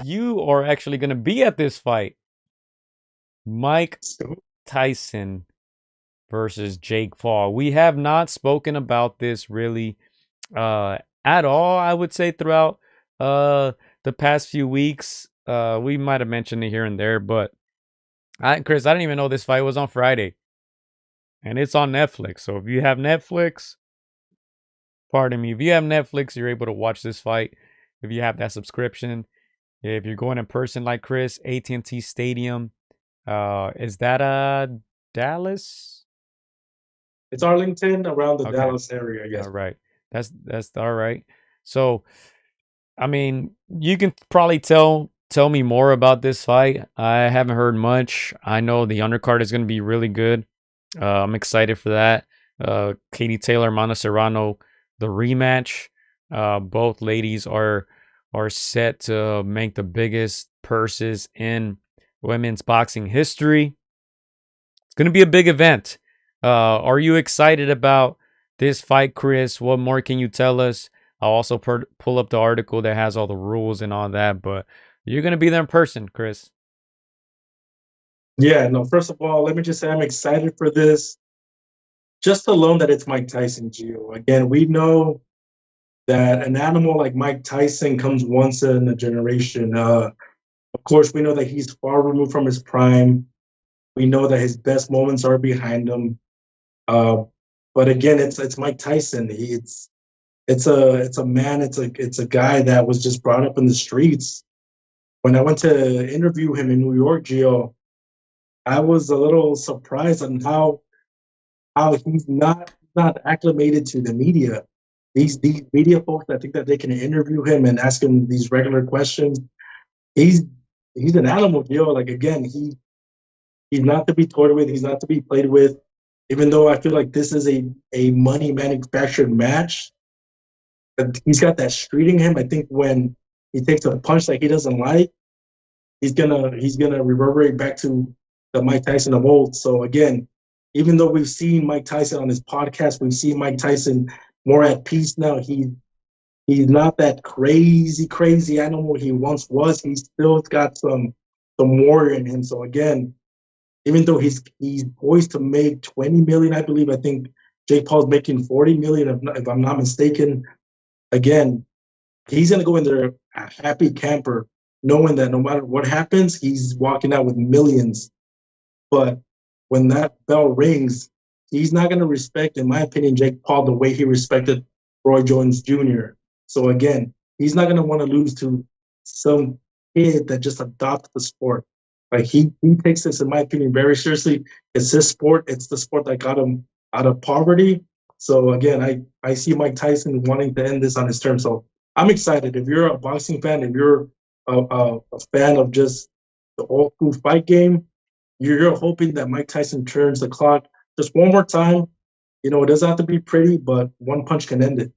you are actually going to be at this fight. Mike Tyson versus Jake Paul. We have not spoken about this really at all, I would say, throughout the past few weeks. We might have mentioned it here and there, but Chris, I didn't even know this fight was on Friday. And it's on Netflix. So if you have Netflix, pardon me, if you have Netflix, you're able to watch this fight. If you have that subscription, if you're going in person like Chris, AT&T Stadium, is that Dallas? It's Arlington, around the Okay. Dallas area, I All guess. right. That's all right. So, I mean, you can probably tell me more about this fight. I haven't heard much. I know the undercard is going to be really good. I'm excited for that. Katie Taylor, Mana Serrano, the rematch. Both ladies are set to make the biggest purses in women's boxing history. It's going to be a big event. Are you excited about this fight, Chris? What more can you tell us? I'll also pull up the article that has all the rules and all that, but you're going to be there in person, Chris. Yeah, no, first of all, let me just say I'm excited for this. Just alone that it's Mike Tyson, Gio. Again, we know that an animal like Mike Tyson comes once in a generation. Of course, we know that he's far removed from his prime. We know that his best moments are behind him. Uh, but again, it's Mike Tyson. It's a man. It's a guy that was just brought up in the streets. When I went to interview him in New York, Gio, I was a little surprised on how he's not acclimated to the media. These media folks that think that they can interview him and ask him these regular questions. He's he's an animal, Gio. Like again, he's not to be toyed with. He's not to be played with. Even though I feel like this is a money manufactured match, but he's got that street in him. I think when he takes a punch that he doesn't like, he's gonna reverberate back to the Mike Tyson of old. So again, even though we've seen Mike Tyson on his podcast, we've seen Mike Tyson more at peace now. He's not that crazy animal he once was. He's still got some warrior in him. So again, even though he's poised to make 20 million, I believe. I think Jake Paul's making 40 million, if I'm not mistaken. Again, he's gonna go in there a happy camper, knowing that no matter what happens, he's walking out with millions. But when that bell rings, he's not gonna respect, in my opinion, Jake Paul the way he respected Roy Jones Jr. So again, he's not gonna want to lose to some kid that just adopted the sport. Like he takes this, in my opinion, very seriously. It's his sport. It's the sport that got him out of poverty. So again, I see Mike Tyson wanting to end this on his terms. So I'm excited. If you're a boxing fan, if you're a fan of just the old school fight game, you're hoping that Mike Tyson turns the clock just one more time. You know, it doesn't have to be pretty, but one punch can end it.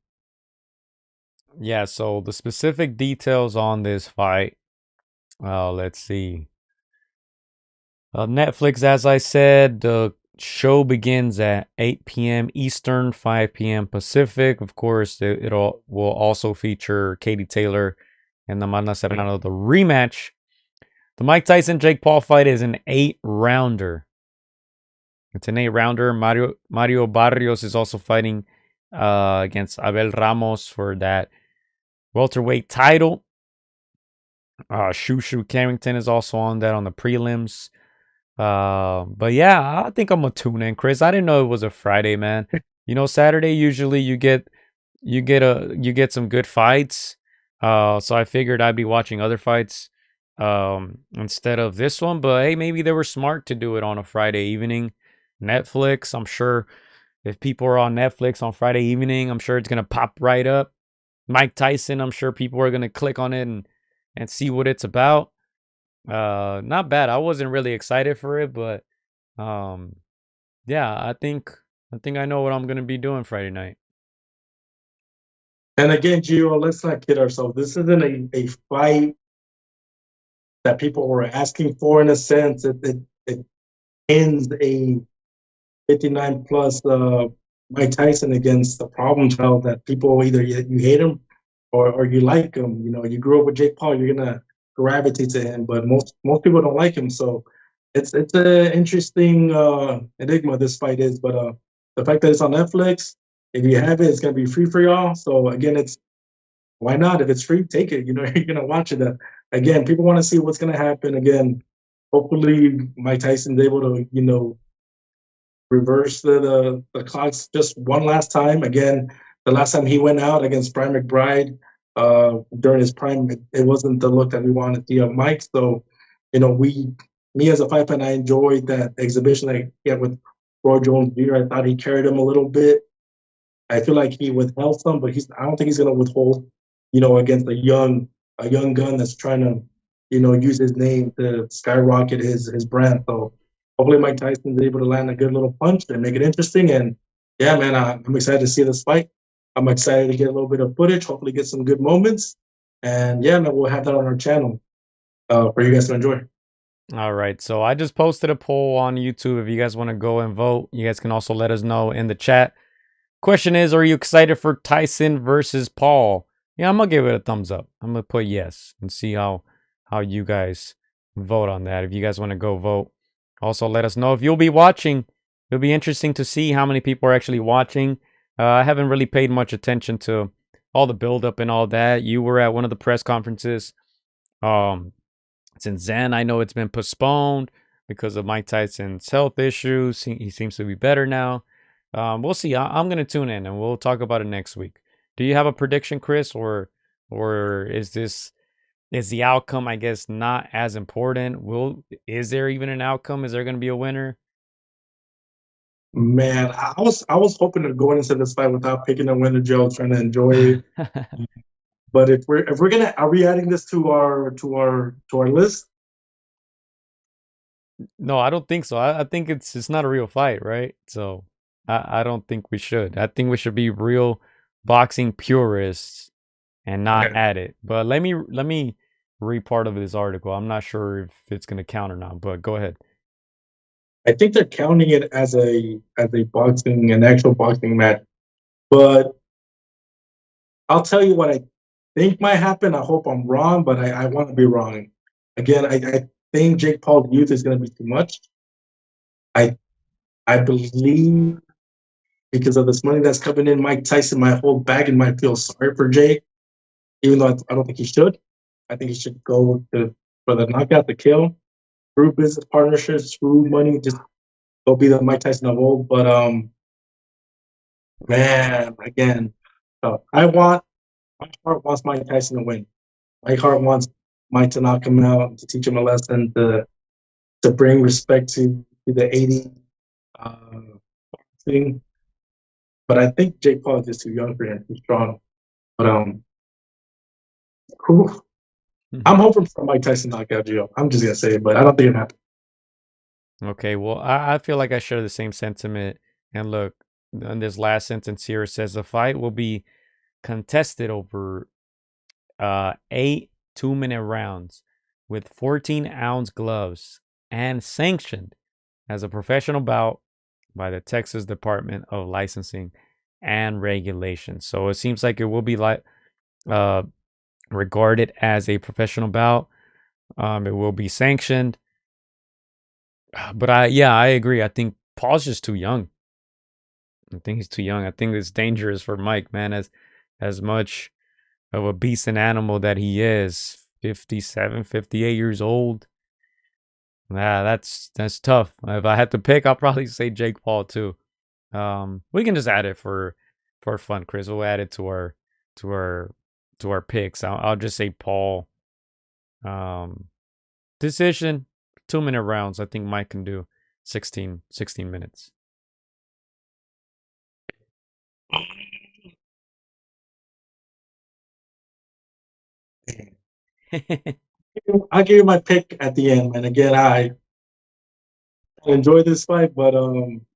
Yeah, so the specific details on this fight, let's see. Netflix, as I said, the show begins at 8 p.m. Eastern, 5 p.m. Pacific. Of course, it will also feature Katie Taylor and the Mana Serrano, the rematch. The Mike Tyson Jake Paul fight is an 8 rounder. It's an 8 rounder. Mario Barrios is also fighting against Abel Ramos for that welterweight title. Shushu Carrington is also on that on the prelims. But yeah, I think I'm gonna tune in, Chris. I didn't know it was a Friday, man. You know, Saturday usually you get some good fights. So I figured I'd be watching other fights instead of this one. But hey, maybe they were smart to do it on a Friday evening. Netflix, I'm sure if people are on Netflix on Friday evening, I'm sure it's gonna pop right up. Mike Tyson, I'm sure people are gonna click on it and see what it's about. Not bad. I wasn't really excited for it, but um, yeah, I think I know what I'm gonna be doing Friday night. And again, Gio, let's not kid ourselves. This isn't a fight that people were asking for in a sense. It ends a 59 plus Mike Tyson against the problem child that people either you hate him or you like him. You know, you grew up with Jake Paul, you're gonna gravitate to him, but most people don't like him. So it's an interesting enigma this fight is. But the fact that it's on Netflix, if you have it, it's gonna be free for y'all. So again, it's why not? If it's free, take it. You know, you're gonna watch it. Again, people want to see what's gonna happen. Again, hopefully Mike Tyson's able to reverse the clocks just one last time. Again, the last time he went out against Brian McBride during his prime, it wasn't the look that we wanted to see of Mike. So, me as a fight fan, I enjoyed that exhibition that he had with Roy Jones Jr. I thought he carried him a little bit. I feel like he withheld some, but I don't think he's going to withhold, against a young gun that's trying to, use his name to skyrocket his brand. So hopefully Mike Tyson's able to land a good little punch and make it interesting. And yeah, man, I'm excited to see this fight. I'm excited to get a little bit of footage, hopefully get some good moments. And yeah, man, we'll have that on our channel for you guys to enjoy. All right. So I just posted a poll on YouTube. If you guys want to go and vote, you guys can also let us know in the chat. Question is, are you excited for Tyson versus Paul? Yeah, I'm gonna give it a thumbs up. I'm gonna put yes and see how you guys vote on that. If you guys want to go vote, also let us know if you'll be watching. It'll be interesting to see how many people are actually watching. I haven't really paid much attention to all the buildup and all that. You were at one of the press conferences. Um, since then, I know it's been postponed because of Mike Tyson's health issues. He seems to be better now. We'll see. I'm gonna tune in and we'll talk about it next week. Do you have a prediction, Chris, or is the outcome, I guess, not as important? Is there even an outcome? Is there gonna be a winner? Man, I was hoping to go into this fight without picking a winner, Joe, trying to enjoy it. But if we're gonna are we adding this to our list? No, I don't think so. I think it's not a real fight, right? So I don't think we should. I think we should be real boxing purists and not Okay. add it. But let me read part of this article. I'm not sure if it's gonna count or not, but go ahead. I think they're counting it as an actual boxing match. But I'll tell you what I think might happen. I hope I'm wrong, but I want to be wrong. Again, I think Jake Paul's youth is going to be too much. I I believe because of this money that's coming in, Mike Tyson might hold back and might feel sorry for Jake, even though I don't think he should. I think he should go for the knockout, the kill, through business partnerships, through money, just go be the Mike Tyson of old. But man, again, my heart wants Mike Tyson to win. My heart wants Mike to knock him out, to teach him a lesson, to bring respect to the 80 uh, thing. But I think Jake Paul is just too young for him, too strong. But whew, I'm hoping for Mike Tyson knockout, Gio. I'm just gonna say it, but I don't think it happened. Okay, well, I feel like I share the same sentiment. And look, in this last sentence here, it says the fight will be contested over 8 2-minute rounds with 14-ounce gloves and sanctioned as a professional bout by the Texas Department of Licensing and Regulation. So it seems like it will be uh, regarded as a professional bout. It will be sanctioned. But I agree. I think Paul's just too young. I think he's too young. I think it's dangerous for Mike, man, as much of a beast and animal that he is. 57, 58 years old. Yeah, that's tough. If I had to pick, I'll probably say Jake Paul too. We can just add it for fun, Chris. We'll add it to our to our picks. I'll just say Paul. Um, Decision, 2-minute rounds. I think Mike can do 16 minutes. I'll give you my pick at the end, man. Again, I enjoy this fight, but I don't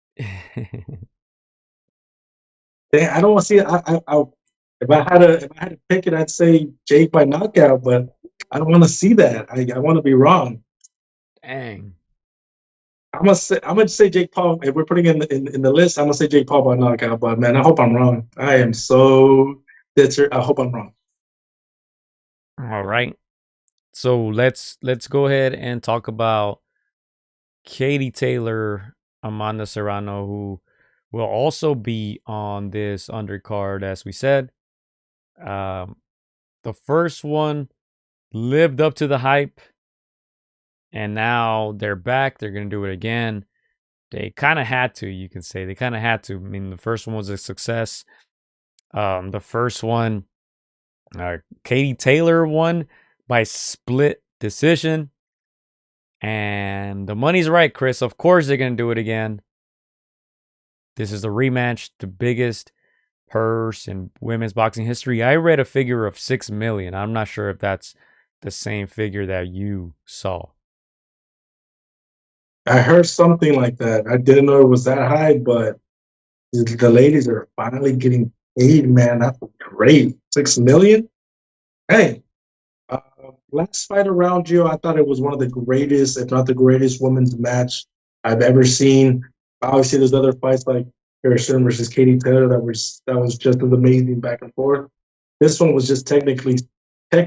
want to see it. If I had to pick it, I'd say Jake by knockout, but I don't want to see that. I want to be wrong. Dang. I'm gonna say Jake Paul. If we're putting in the list, I'm gonna say Jake Paul by knockout. But man, I hope I'm wrong. I am so bitter. I hope I'm wrong. All right. So let's go ahead and talk about Katie Taylor, Amanda Serrano, who will also be on this undercard, as we said. Um, the first one lived up to the hype, and now they're back. They're gonna do it again. They kind of had to, you can say. They kind of had to. I mean, the first one was a success. The first one, Katie Taylor won by split decision. And the money's right, Chris. Of course, they're going to do it again. This is the rematch, the biggest purse in women's boxing history. I read a figure of 6 million. I'm not sure if that's the same figure that you saw. I heard something like that. I didn't know it was that high, but the ladies are finally getting paid, man. That's great. 6 million? Hey, uh, last fight around you, I thought it was one of the greatest, if not the greatest, women's match I've ever seen. Obviously, there's other fights like Harrison versus Katie Taylor that was just as amazing back and forth. This one was just technically of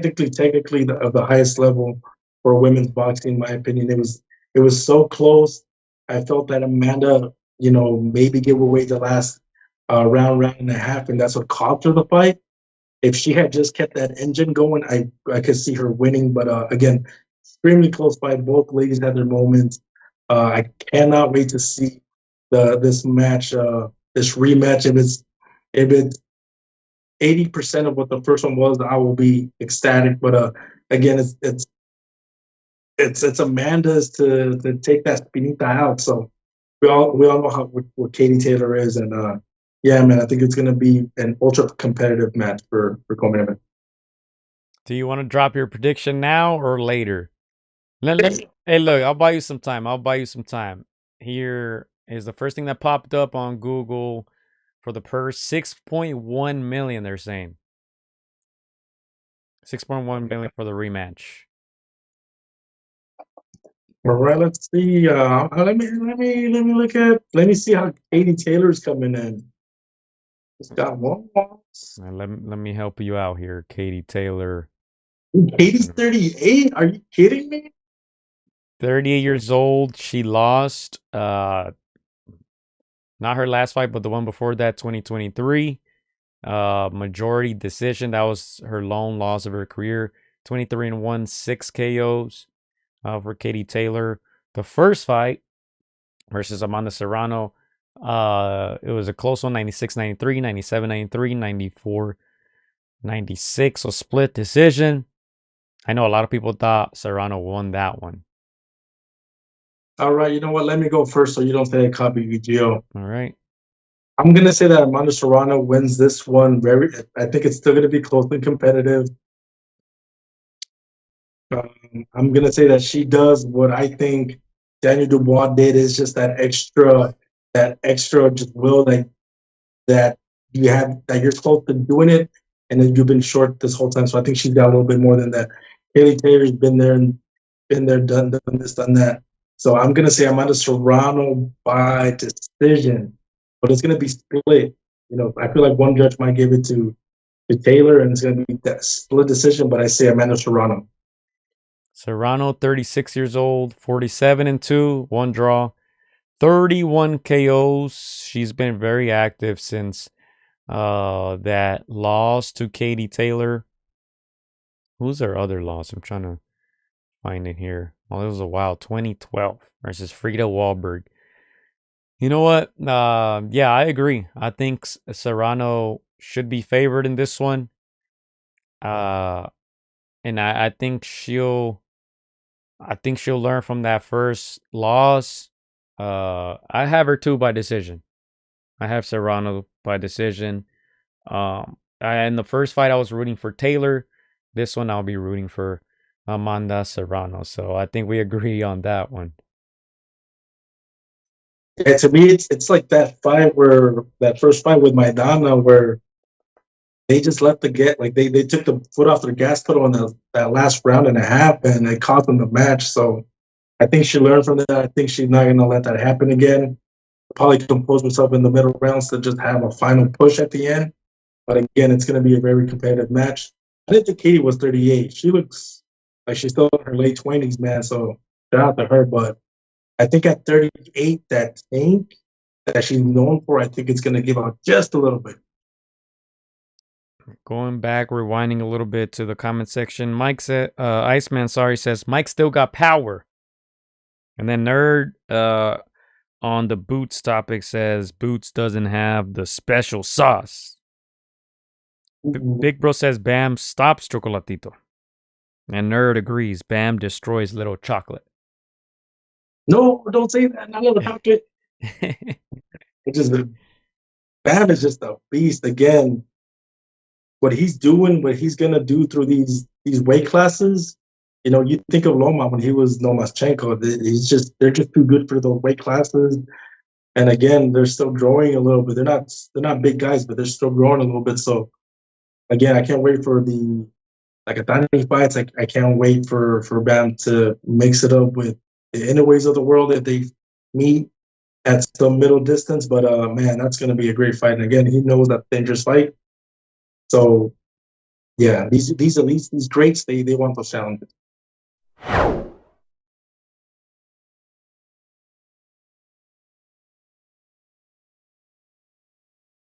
the highest level for women's boxing, in my opinion. It was so close. I felt that Amanda, maybe give away the last round and a half, and that's what cost her the fight. If she had just kept that engine going, I could see her winning. But again, extremely close fight. Both ladies had their moments. I cannot wait to see this match, this rematch. If it's 80% of what the first one was, I will be ecstatic. But again, it's Amanda's to take that Spinita out. So we all know what Katie Taylor is, and yeah, man, I think it's gonna be an ultra competitive match for co-main event. Do you want to drop your prediction now or later? Hey, look, I'll buy you some time. I'll buy you some time. Here is the first thing that popped up on Google for the purse. 6.1 million, they're saying. 6.1 million for the rematch. All right, let's see. Let me see how Katie Taylor's coming in. It's got one loss. Let me help you out here, Katie Taylor. Katie's 38. Are you kidding me? 38 years old. She lost not her last fight, but the one before that, 2023. Majority decision. That was her lone loss of her career. 23 and 1, 6 KOs for Katie Taylor. The first fight versus Amanda Serrano. It was a close one, 96-93, 97-93, 94-96. So split decision. I know a lot of people thought Serrano won that one. All right, you know what? Let me go first so you don't say I copied you, Gio. All right. I'm gonna say that Amanda Serrano wins this one. I think it's still gonna be close and competitive. I'm gonna say that she does what I think Daniel Dubois did. Is just that extra just will that you have, that you're close to doing it, and then you've been short this whole time. So I think she's got a little bit more than that. Haley Taylor's been there, done this, done that. So I'm gonna say Amanda Serrano by decision, but it's gonna be split. I feel like one judge might give it to Taylor, and it's gonna be that split decision. But I say Amanda Serrano. Serrano, 36 years old, 47 and 2, one draw, 31 KOs. She's been very active since that loss to Katie Taylor. Who's her other loss? I'm trying to find it here. Oh, it was a while. 2012 versus Frida Wahlberg. You know what? Yeah, I agree. I think Serrano should be favored in this one. Uh, and I think she'll learn from that first loss. I have her too by decision. I have Serrano by decision. In the first fight, I was rooting for Taylor. This one, I'll be rooting for Amanda Serrano. So I think we agree on that one. Yeah, to me, it's like that first fight with Maidana where they just let the get like they took the foot off their gas pedal in that last round and a half, and it cost them the match. So I think she learned from that. I think she's not gonna let that happen again. Probably compose herself in the middle rounds to just have a final push at the end. But again, it's gonna be a very competitive match. I didn't think Katie was 38. She looks Like she's still in her late 20s, man. So shout out to her. But I think at 38, that tank that she's known for, I think it's gonna give out just a little bit. Going back, rewinding a little bit to the comment section. Mike said, Iceman, sorry, says Mike still got power. And then Nerd on the Boots topic says Boots doesn't have the special sauce. Big Bro says Bam stops Chocolatito. And Nerd agrees. Bam destroys Little Chocolate. No, don't say that. Not little pocket. It just Bam is just a beast again. What he's doing, what he's gonna do through these weight classes. You know, you think of Loma when he was Lomachenko. They're just too good for those weight classes. And again, they're still growing a little bit. They're not big guys, but they're still growing a little bit. So again, I can't wait for the like a Danny fights. I can't wait for Bam to mix it up with the Inoues of the world if they meet at some middle distance. But man, that's gonna be a great fight. And again, he knows that dangerous fight. So yeah, these elites, these greats, they want those challenges.